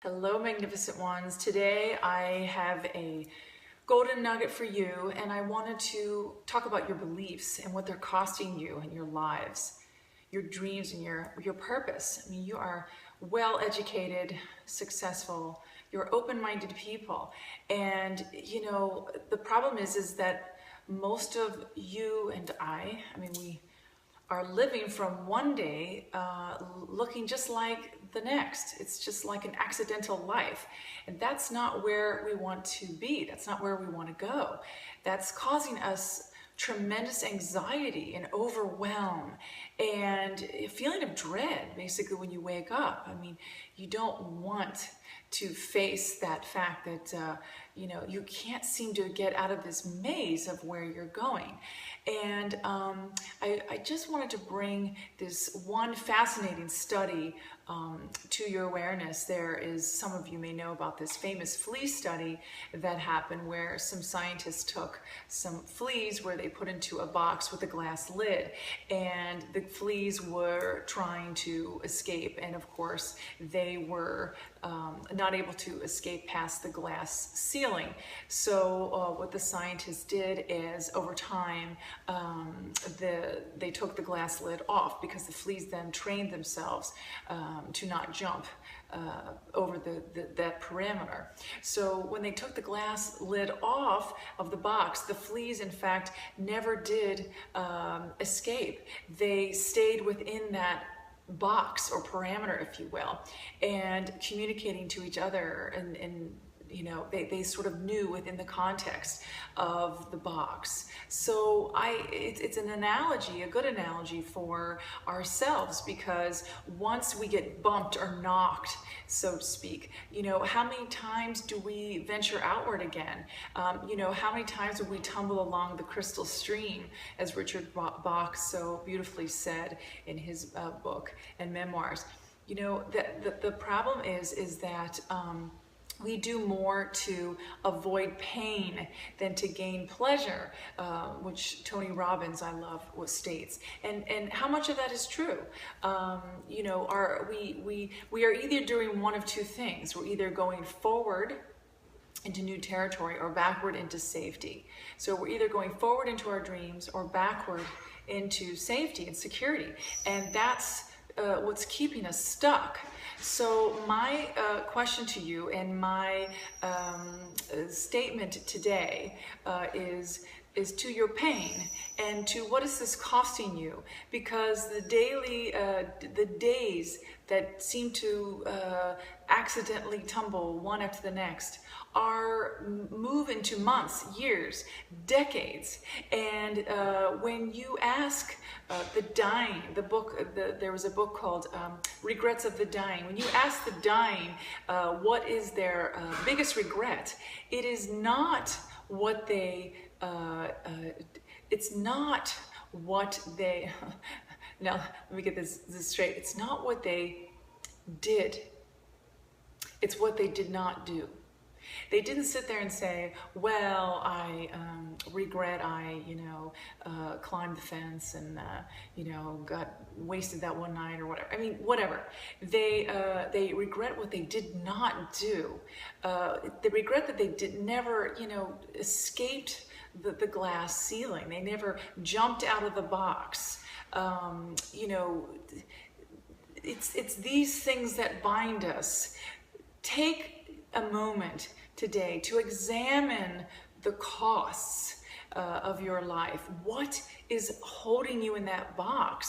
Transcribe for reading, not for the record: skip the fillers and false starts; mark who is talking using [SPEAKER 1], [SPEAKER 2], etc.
[SPEAKER 1] Hello, magnificent ones. Today I have a golden nugget for you, and I wanted to talk about your beliefs and what they're costing you in your lives, your dreams, and your purpose. I mean, you are well-educated, successful, you're open-minded people, and the problem is that most of you and I mean, we are living from one day looking just like the next. It's just like an accidental life. And that's not where we want to be. That's not where we want to go. That's causing us tremendous anxiety and overwhelm and a feeling of dread, basically, when you wake up. I mean, you don't want to face that fact that you can't seem to get out of this maze of where you're going. And I just wanted to bring this one fascinating study to your awareness. There is, some of you may know about this famous flea study that happened where some scientists took some fleas where they put into a box with a glass lid, and the fleas were trying to escape, and of course they were not able to escape past the glass ceiling. So what the scientists did is, over time, they took the glass lid off, because the fleas then trained themselves to not jump over that perimeter. So when they took the glass lid off of the box, the fleas in fact never did escape. They stayed within that box or parameter, if you will, and communicating to each other, and they sort of knew within the context of the box. So it's an analogy, a good analogy for ourselves, because once we get bumped or knocked, so to speak, how many times do we venture outward again? How many times will we tumble along the crystal stream, as Richard Bach so beautifully said in his book and memoirs? The problem is that we do more to avoid pain than to gain pleasure, which Tony Robbins, I love, states. And how much of that is true? We are either doing one of two things. We're either going forward into new territory or backward into safety. So we're either going forward into our dreams or backward into safety and security. And that's what's keeping us stuck. So my question to you, and my statement today is to your pain and to what is this costing you, because the days that seem to accidentally tumble one after the next move into months, years, decades. And when you ask the dying, there was a book called Regrets of the Dying. When you ask the dying what is their biggest regret, it is not what they now let me get this straight. It's not what they did, it's what they did not do. They didn't sit there and say, well, I regret I climbed the fence and got wasted that one night, or whatever. I mean, whatever. They regret what they did not do. They regret that they never escaped the glass ceiling. They never jumped out of the box. It's these things that bind us. Take a moment today to examine the costs of your life. What is holding you in that box?